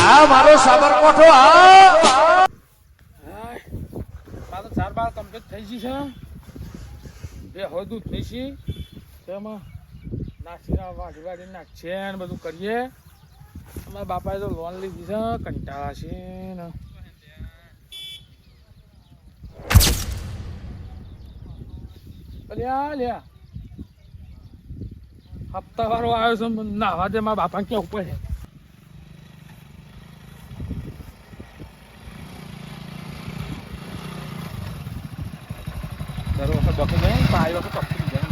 આ મારો સાબરકોઠો આ મારો 4 બાર કમ્પ્લીટ થઈ ગઈ છે બે હોદું થઈ છે તેમાં નાખીને વાડી નાખશે ને બધું કરીએ અમારા બાપાએ તો લોન લીધી છે કંટાળા છે ને લ્યા હપ્તા વાળો આવ્યો છે નાવા દે મારા બાપા ક્યાં ઉપર છે દર વખત બકે જાય ને આ વખત પકડી જાય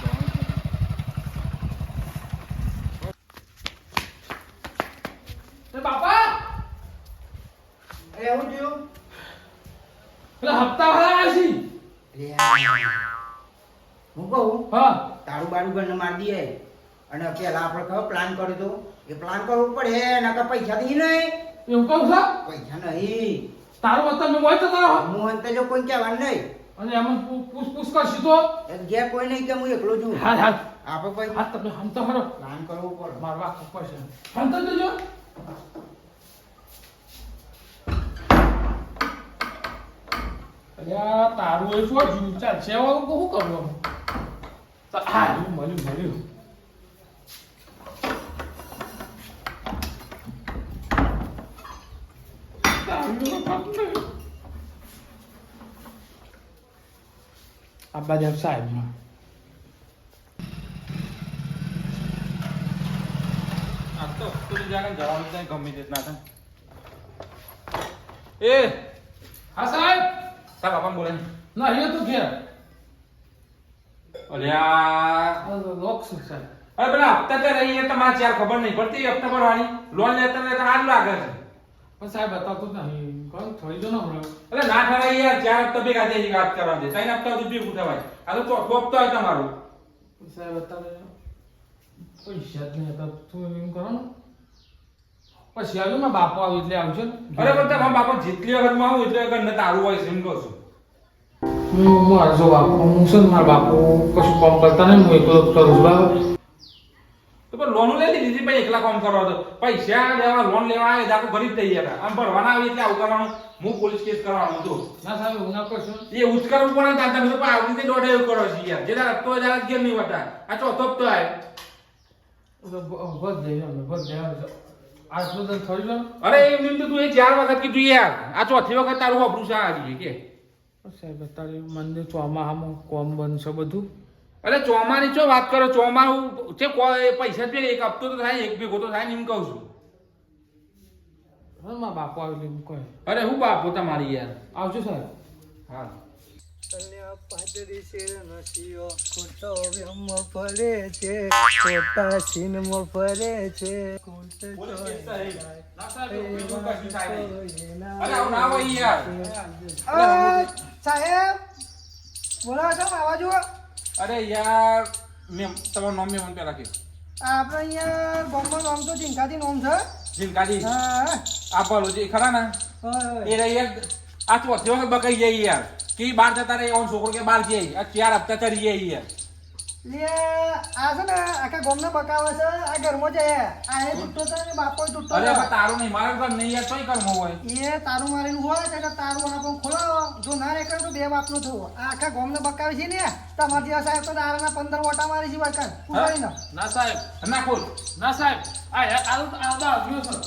બાપા અરે હું થયું પેલા હપ્તા વાળા આવ્યા છે હું કહું હા તારું બારું ઘરને મારી દઈએ અને પેલા આપણે કહો પ્લાન કર્યો તો એ પ્લાન કરવો પડે નકર પૈસા નહીં એવું કહું છું પૈસા નહીં તારું વતન મેં હોય તો તારો હું અંતે જો કોઈ કહેવાનું નહીં અને એમાં પૂછ કરશું તો ઘેર કોઈ નહીં કે હું એકલો છું હાલ હાલ આપણે કોઈ હા તમે હમ તો ખરો પ્લાન કરવો પડે મારવા ખબર છે હમ તો જો અલ્યા તારું એ શું જીવ ચાલશે હવે શું કરવું હા મળ્યું Abang સાહેબ આ તો તું જાણે જવાનું છે ગમે તેટલા હતા એ હા સાહેબ સાહેબ આપણ બોલે ના એ તો ઘેર અલ્યા લોક છે સાહેબ અરે પેલા હપ્તા તો રહી તમારે ચાર ખબર નહીં પડતી હપ્તા ભરવાની લોન લેતા આજ લાગે છે પણ સાહેબ બતાવતું જ નહીં કોણ થોડી જો ના એટલે ના ઠરાય યાર ચાર હપ્તા ભેગા થઈ વાત કરવા દે ત્રણ હપ્તા સુધી ભેગું થવાય આ તો ચોથો હપ્તો હોય તમારો સાહેબ અત્યારે પૈસા જ નહીં હતા તું એમ કરો ને પછી આવ્યું મારા બાપો આવ્યું એટલે આવજો ને અરે પણ તમારા બાપો જેટલી વખતમાં આવું એટલે વખત ને તારું હોય એમ કહું છું હું મારો જો બાપો હું છે ને મારા બાપો કશું કામ કરતા નહીં હું એકલો જ કરું છું બરાબર તો પણ લોન લઈ લીધી પછી એકલા કામ કરવા દો પૈસા લેવા લોન લેવા આવે આખું ગરીબ થઈ ગયા આમ ભરવાના આવી એટલે આવું કરવાનું હું પોલીસ કેસ કરવાનો હતો ના સાહેબ હું ના કરશું એ ઉચ્ચ કરવું પડે ને તમે તો આવી રીતે દોઢ એવું કરો છો યાર જે રસ્તો જાય ગેર નહીં વટા આ ચોથો તો આવે બસ જઈ આટલું તો થોડી લો અરે એમ તો તું એ 4 વખત કીધું યાર આ ચોથી વખત તારું વાપરું છે આવી કે સાહેબ તારી મને ચોમાહામાં કોમ બનશે બધું અરે ચોમાની ચો વાત કરો ચોમાનું છે પૈસા જ એક હપ્તો તો થાય એક ભેગો તો થાય ને એમ કહું છું હા મારા બાપો આવી એમ કહે અરે હું બાપો તમારી યાર આવજો સાહેબ હા પાદરી છે નસીઓ ખોટો વ્યમ ફરે છે ખોટા છીનમાં ફરે છે સાહેબ બોલા છો આવાજો અરે યાર મેં તમારું નામ મેં પેલા કે આપણે અહીંયા બોમ્બે નામ તો જીનકાજી નામ છે જીનકાજી હા આ બોલો જે ખરા ને એ રહી યાર આ ચોથી વખત બકાઈ જાય યાર કે બાર જતા રહે ઓન છોકરો કે બાર જાય આ 4 હપ્તા ચડી જાય યાર લે આ છે ને આખા ગામને બકાવે છે આ ઘરમાં જાય આ એ તૂટતો છે ને બાપો તૂટતો અરે પણ તારું નહીં મારે ઘર નહીં યાર તોય કર્મ હોય એ તારું મારેલું હોય એટલે તારું આપણે ખોલાવો જો ના રેકર તો બે બાપનું થવું આ આખા ગામને બકાવે છે ને તમારા જેવા સાહેબ તો દારાના 15 વોટા મારી છે વાકન પૂછાઈ ના સાહેબ ના ખોલ ના સાહેબ આ આ ગયો સર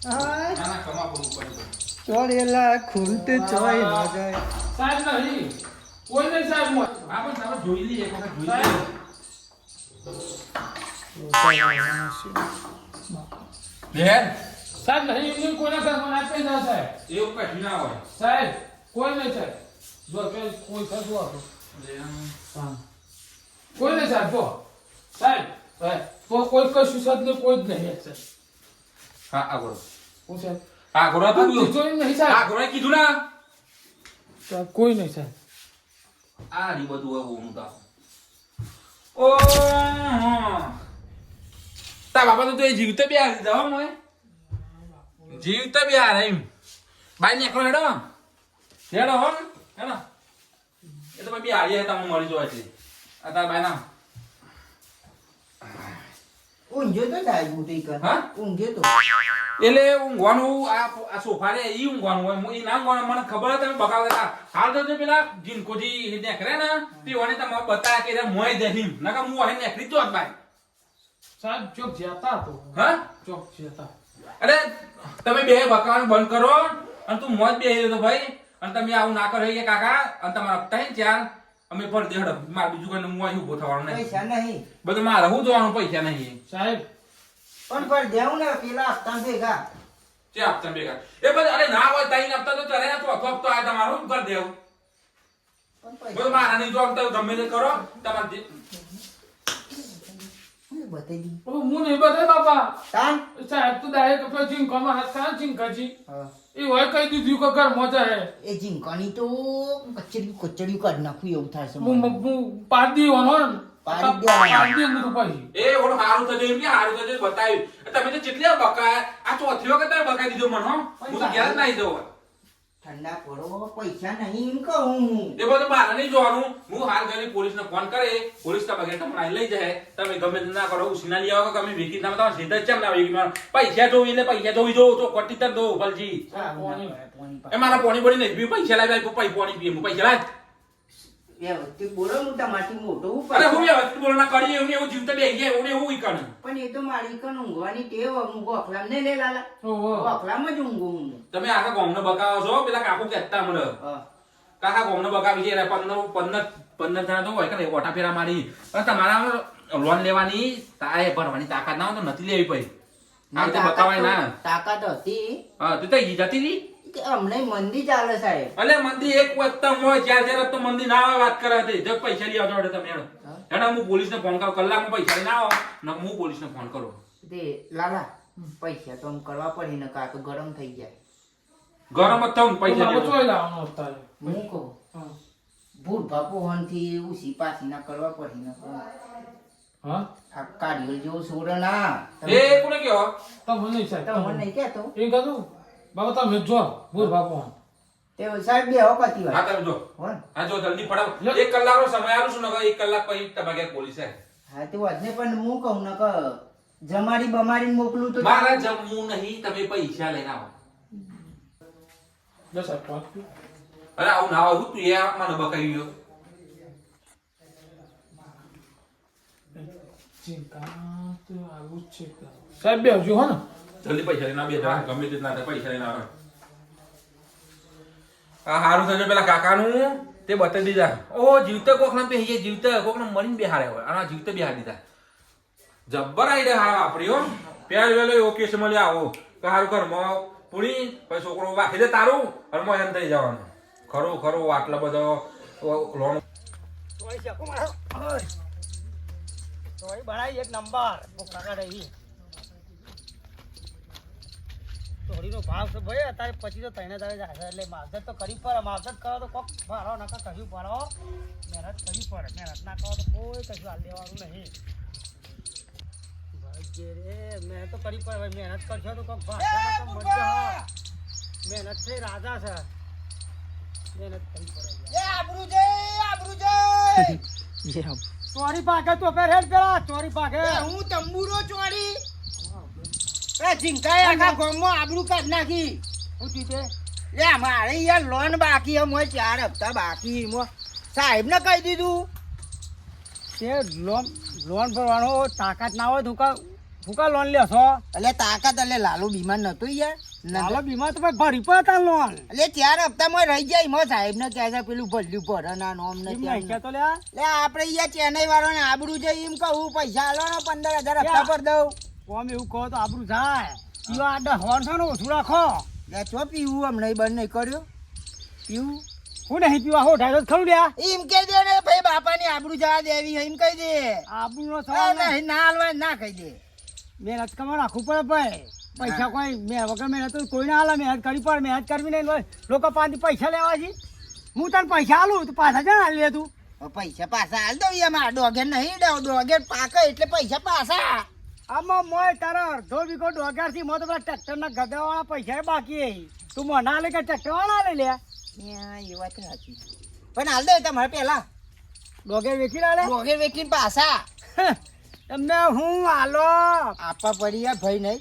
હા ના કમા પડું પડે ચોરેલા ખૂંટ ચોય ન જાય સાહેબ નહીં કોઈ નહીં સાહેબ આપણે સાહેબ જોઈ લઈએ એક વખત જોઈ લઈએ બેન સાહેબ નહીં એમને કોઈના સાહેબ મને આપી ના સાહેબ એવું કશું ના હોય સાહેબ કોઈ નહીં સાહેબ જો કોઈ સાહેબ જો આપો કોઈ નહીં સાહેબ જો સાહેબ તો કોઈ કશું સાહેબ ને કોઈ જ નહીં સાહેબ હા આગળ હું સાહેબ આગળ તો જોઈ નહીં સાહેબ આગળ કીધું ના સાહેબ કોઈ નહીં સાહેબ આ રી બધું હું તા ઓ તા બાપા તો એ જીવતે બે આ જાવ મોય જીવતે બે આ એમ બાઈ ને એકલો હેડો હો હેડો એ તો બે આયા હતા હું મળી જોવા છે આ તાર બાઈ ના ઊંઘ્યો તો ડાય બુટી કર હા ઊંઘ્યો તો એટલે ઊંઘવાનું આ સોફા રે ઈ ઊંઘવાનું હોય ઈ ના ઊંઘવાનું મને ખબર હતી તમે બકાવતા હાલ તો જે પેલા જીનકોજી નેકરે ને તે ઓને તમે બતાયા કે મોય દેહી નકા હું ઓહે નેકરી જોત ભાઈ સાહેબ ચોક જતા તો હા ચોક જતા અરે તમે બે બકાવાનું બંધ કરો અને તું મોજ બેહી તો ભાઈ અને તમે આવું ના કરો એ કાકા અને તમારા ત્રણ ચાર અમે પર દેડ માર બીજું કોઈ હું અહીં ઉભો થવાનું નહીં પૈસા નહીં બધું મારે હું જોવાનું પૈસા નહીં સાહેબ પણ પર દેવું ને પેલા હપ્તા ભેગા છે આપતા ભેગા એ બધું અરે ના હોય તઈ આપતા તો ચરે ના તો તો આ તમારું શું કરી દેવું પણ પૈસા બધું મારા નહીં જો તો ગમે તે કરો તમારે બતાવી દી ઓ હું નહીં બતાય બાપા તાન સાહેબ તો ડાયરેક્ટ પેલો જીંકોમાં હાથ કાં જીંકાજી હા. એ હોય કહી દીધું કે ઘર મોજા હે એ જીંકાની તો કચડી કાઢી નાખું એવું થાય છે હું મને. પાડી દેવાનો ને પાડી દેવાનો. પાડી દે હું પછી એ ઓલો હારું થજે એમ કે હારું થજે બતાવ્યું તમે તો કેટલી બકાયા આ ચોથી વખત તમે બકાઈ દીધો મને હો હું તો ઘેર જ નહીં જવું ઠંડા પડો પૈસા નહીં એમ કહું હું. એ બધું મારે નહીં જોવાનું હું હાલ કરી પોલીસને ફોન કરે પોલીસ તો બગેર તમને અહીં લઈ જાય તમે ગમે તે ના કરો ઉસીના લઈ આવો કે ગમે વેકી ના તમારે સીધા જ ચમ ના વેકી પૈસા જોઈ એટલે પૈસા જોઈ જો તો કોટી તર દો ભલજી હા, પોણી. પોણી એ મારા પોણી બોડી નહીં પીવું પૈસા લાવ્યા પોણી પીએ હું પૈસા લાવ વ્યવસ્થિત બોલો મોટા માટી મોટો હું અરે હું પૈસા. વ્યવસ્થિત બોલના કરી એવું જીવતા બે ગયા એવું ને એવું ઈકણ પણ એ તો મારી કણ ઊંઘવાની ટેવ હું ગોખલામ નહીં લે લાલા ઓહો ગોખલામાં જ ઊંઘું હું. તમે આખા ગામનો બકાવો છો પેલા કાકુ કહેતા મને હા. કાકા ગામનો બકાવી છે 15 જણા તો હોય કે નહીં ઓટા ફેરા મારી પણ તમારા લોન લેવાની તાએ ભરવાની તાકાત ના હોય તો નથી લેવી પડી આ રીતે બકાવાય ના તાકાત હતી હા તું તો જતી રહી કે અમને મંદી ચાલે સાહેબ. અલે મંદી એક વખત હોય ચાર તો મંદી ના આવે વાત કરે હતી જો પૈસા લઈ આવજો તમે હેડો હેડો હું પોલીસને ફોન કરું કલાકમાં પૈસા લઈને આવો ને હું પોલીસને ફોન કરું તે લાલા પૈસા તો આમ કરવા પડે ને કાં તો ગરમ થઈ જાય. ગરમ જ થયું ને પૈસા બાબો દેજો. ચોય લાવવાનો અત્યારે હું કહું હા ભૂત બાપુ હોનથી ઉસી પાસી ના કરવા પડે ને હા આ કાઢ્યો જેવો સોડો ના એ કોને કહેવો તમે નહીં સાહેબ તમને તમે નહીં કહેતો એ કીધું બાબા તમે જો બોલ બાપુ તે સાહેબ બે વખત હા તમે જો હોય હા જો જલ્દી ફટાફટ 1 કલાકનો સમય આલું છું ને 1 કલાક પછી તમારે ઘેર પોલીસ આવે હા તે વાતને પણ હું કહું ને કે જમાડી બમાડી મોકલું તો મારા જમવું નહીં તમે પૈસા લઈને આવો જો સાહેબ ફોન અરે આવું ના આવું તું એ મને બકાવી ગયો ચિંતા તો આવું જ છે સાહેબ બે આવજો હો ને જલ્દી પૈસા લઈને બે જણા ગમે તે ના થાય પૈસા લઈને આવે આ હારું થશે પેલા કાકાનું તે બતાવી દીધા ઓ જીવતે કોકને બેહીએ જીવતે કોકને મરીને બેહાડે હોય અને આ જીવતે બેહાડી દીધા જબ્બર આઈડિયા હારા વાપરી હો પ્યાર વેલો એવો કેસ મળી આવો કે હારું કર મો પૂરી પછી છોકરો વાખી દે તારું અને મો એમ થઈ જવાનું ખરું ખરું આટલો બધો લોન બનાવી એક નંબર કાકા રહી ચોરીનો ભાવ છે ભાઈ અત્યારે પછી તો તઈને તારે જાય એટલે માવજત તો કરવી પડે માવજત કરો તો કોક મારો નકા કરવી પડો મહેનત કરવી પડે મહેનત ના કરો તો કોઈ કશું હાલ દેવાનું નહીં ભાઈ રે મહેનત તો કરવી પડે ભાઈ મહેનત કરશો તો કોક ભાગ્ય તો મળશે હા મહેનત છે રાજા છે મહેનત કરવી પડે ચોરી પાકે તો ફેર હેડ પેલા ચોરી પાકે હું તંબુરો ચોરી એ ઝીંકાએ આખા ગામમાં આબરૂ કાઢ નાખી. હું ચીતે લે મારે યાર લોન બાકી હે મોય 4 હપ્તા બાકી મો સાહેબ ને કહી દીધું તે લોન ભરવાનો તાકાત ના હોય ભૂકા લોન લેશો એટલે તાકાત એટલે લાલુ બીમાર નતો યાર નાલો બીમાર તો ભાઈ ભરી પડતા લોન એટલે 4 હપ્તામાં રહી જાય મો સાહેબ ને કહે છે પેલું ભલ્યું ભરે ના નોમ ને એમ નહીં કહેતો લે લે આપણે યાર ચેન્નઈ વાળો ને આબરૂ જાય એમ કહું પૈસા આલો ને 15,000 હપ્તા પર દઉં કોમ એવું કહો તો આબરું જાય પીવા આડા હોન છે ને ઓછું રાખો લે ચો પીવું હમણાં બંધ નહીં કર્યો પીવું હું નહીં પીવા હો ઢાઈલો ખરું લ્યા એમ કહી દે ને ભાઈ બાપાની આબરૂ જવા દેવી એમ કહી દે આબરું નો આ સવાલ નહીં નહીં ના હાલવાય ના કહી દે મહેનત કમા રાખવું પડે ભાઈ પૈસા કોઈ વગર મહેનત તો કોઈ ના હાલે મહેનત કરવી પડે મહેનત કરવી નહીં લોકો પાસેથી પૈસા લેવા છે હું તને પૈસા આલું તો પાછા જણ હાલ લે તું પૈસા પાછા હાલ દઉં એમાં ડોગેર નહીં ડોગેર પાકે એટલે પૈસા પાછા આમાં મોય તારા અડધો વીઘો ડોગાર થી મોં તો પેલા ટ્રેક્ટર ના ગધા વાળા પૈસા બાકી તું મને લે કે ટ્રેક્ટર વાળા લઈ લે એ વાત સાચી પણ હાલ દે તમારે પેલા ડોગેર વેચી લે ડોગેર વેચીને પાછા એમને હું હાલો આપવા પડી યાર ભાઈ નહીં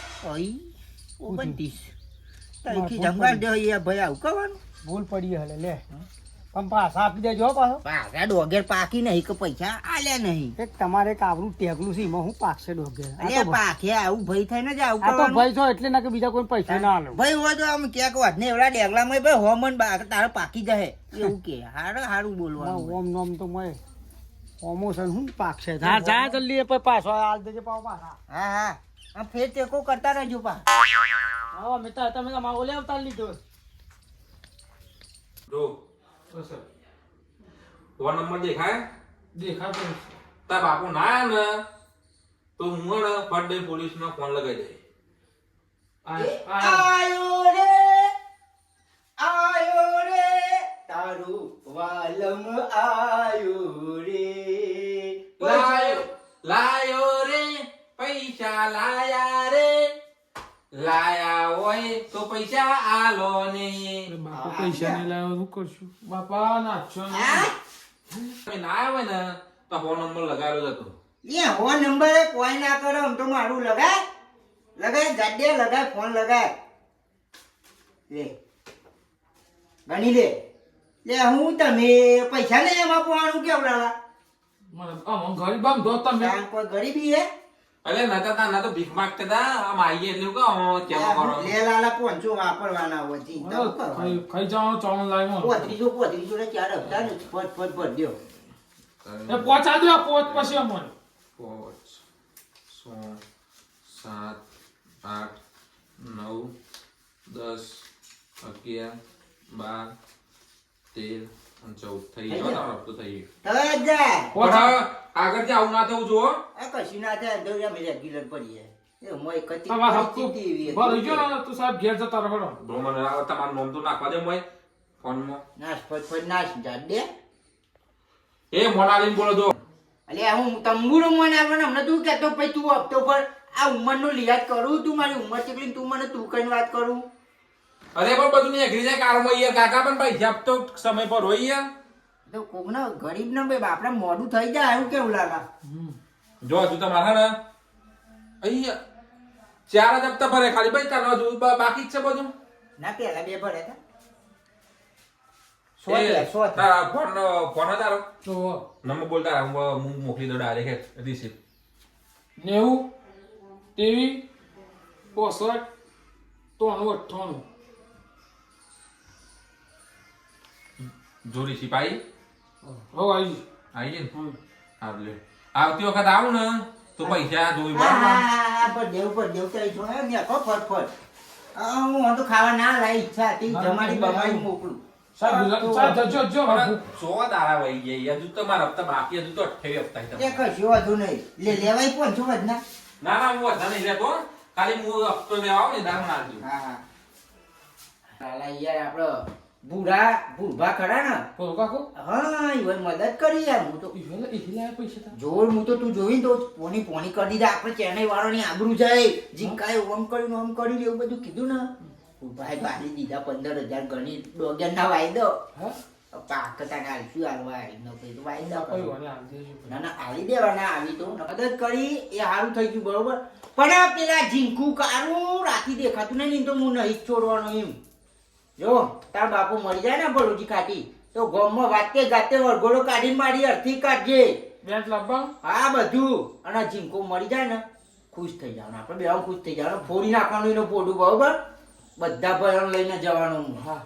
ઓય 29 તારીખે જમવા દે યાર ભાઈ આવું કરવાનું ભૂલ પડી હલે લે પણ પાછા આપી દેજો હો પાછો પાછા ડોગેર પાકી નહીં કે પૈસા આલ્યા નહીં એક તમારે કાબરું ટેગલું છે એમાં હું પાકશે ડોગે અરે પાકે આવું ભાઈ થઈને જ આવું આ તો કરવાનું ભાઈ છો એટલે ના કે બીજા કોઈ પૈસા ના આલો ભાઈ હોય તો આમ ક્યાંક વાત ને એવડા ડેગલામાં ભાઈ હોમન તારે પાકી જશે એવું કે હારું બોલવાનું ઓમ નોમ તો મય પ્રમોશન હું પાકશે જા જા જલ્દી એ પછી પાછો આલ દેજે પાછો પાછા હા આ ફેર ટેકો કરતા રહેજો પા આવો મિત્ર તમે તમારો ઓલે અવતાર લીધો જો તો સર ફોન નંબર દેખાય દેખાતો નથી. તાર બાપુ ના આયા ને તો હું ને ફટ દઈ પોલીસ નો ફોન લગાવી દે આયો રે તારું વાલમ આયો રે લાયો રે પૈસા લાયા રે લાયા હોય તો પૈસા આલો ને એટલે બાપા પૈસા નહીં લાવ્યો શું કરશું બાપા નાચો ને. તમે ના આવ્યો ને તો ફોન નંબર લગાવેલો જ હતો લે હો નંબર કોઈ ના કરો આમ તો મારું લગાય ગાડે લગાય ફોન લગાય લે ગણી લે હું તમે પૈસા નહીં એમાં પોવાનું કેવડા મને આમ ગરીબ આમ દો તમે કોઈ ગરીબી હે અલે ના તો ભીખ માંગતા હતા આમ આવીએ એટલે કહો કેમ કરો લે લાલા પોંચો વાપરવાના હોય ચિંતા ન કરો ખાઈ જવાનો ચાવલ લાવ્યો પોત્રીસો ને 4 હપ્તા ને ફટ દ્યો એ પહોંચા દો પોચ પછી અમને 5 6 7 8 9 10 11 12 13 14 થઈ ગયો તારો હપ્તો થઈ ગયો હવે જા પણ આગળ થી આવું ના થવું જો આ કશું ના થાય તો અમે રેગ્યુલર પડીએ એ મોય કતી તમારા હપ્તો ભરી ગયો ને તું સાહેબ ઘેર જતા રહો મને તમારું નામ તો નાખવા દે મોય ફોનમાં નાશ ફટ નાશ જાડે એ મોનાલીન બોલો જો અલે હું તંબુરો મને આવવાનો હમણાં તું કહેતો પછી તું હપ્તો પર આ ઉંમરનો લિહાજ કરું તું મારી ઉંમર ચેકલી તું મને તું કઈ વાત કરું અરે પણ બધું ને એગ્રી જાય કારમાં યાર કાકા પણ ભાઈ હપ્તો સમય પર હોય યાર તો કોકના ગરીબ ના ભાઈ બાપડા મોડું થઈ જાય એવું કેવું લાગે જો તું તમારા ને અહીંયા 4 જ હપ્તા ભરે ખાલી ભાઈ તારો હજુ બાકી જ છે બધું ના પેલા 2 ભરે હતા એ, તારા ફોન તારો તો નંબર બોલ તારા હું મોકલી દઉં ડાયરેક્ટ રિસીપ 90 23 65 93 જો રિસીપ આવી હવે આવી આવી ગઈ ને હા લે આવતી વખત આવું ને તો પૈસા જોઈ બરાબર હા પર દેવ તઈ છો ને કો ફટ હું તો ખાવા ના લાઈ ઈચ્છા હતી જમાડી બમાડી મોકલું સાહેબ જજો જો પણ 100 દાડા વહી ગયા હજુ તમારા હપ્તા બાકી હજુ તો 28 હપ્તા એ કશું વધુ નહીં લેવાય 500 વધના ના ના હું વધારે નહીં લેતો ખાલી હું હપ્તો લેવા આવું ને દારૂ ના દઉં હા સાલા યાર આપડે ભૂરભા ખરા ને બોલો કાકો હા ઈવન મદદ કરી યાર હું તો ઈલા પૈસા તા જોર હું તો તું જોઈ તો પોની કરી દીધા આપણે ચેન્નઈ વાળાની આબરૂ જાય જીકાય ઓમ કર્યું ઓમ કર્યું એવું બધું કીધું ને ભાઈ ગાડી દીધા 15,000 ગણી ડોગર ના વાયદો હા પાકતા આલશું હાલવા ન કઈ તો વાયદા કોઈ કરો. વાને આલ દેજો ના ના આલી દેવાના આવી તો મદદ કરી એ સારું થઈ ગયું બરોબર પણ પેલા ઝીંકુ કારું રાતી દેખાતું નહીં તો હું નહીં જ છોડવાનો એમ જો તાર બાપુ મરી જાય ને ભલુજી ખાટી તો ગામમાં વાતે ગાતે વરઘોડો કાઢી મારી અર્થી કાઢજે બેંક લાવવા હા બધું અને ઝીંકો મરી જાય ને ખુશ થઈ જવાનું આપણે બે ખુશ થઈ જવાનું ફોડી નાખવાનું એનું પોડું બરોબર બધા ભરણ લઈને જવાનું હા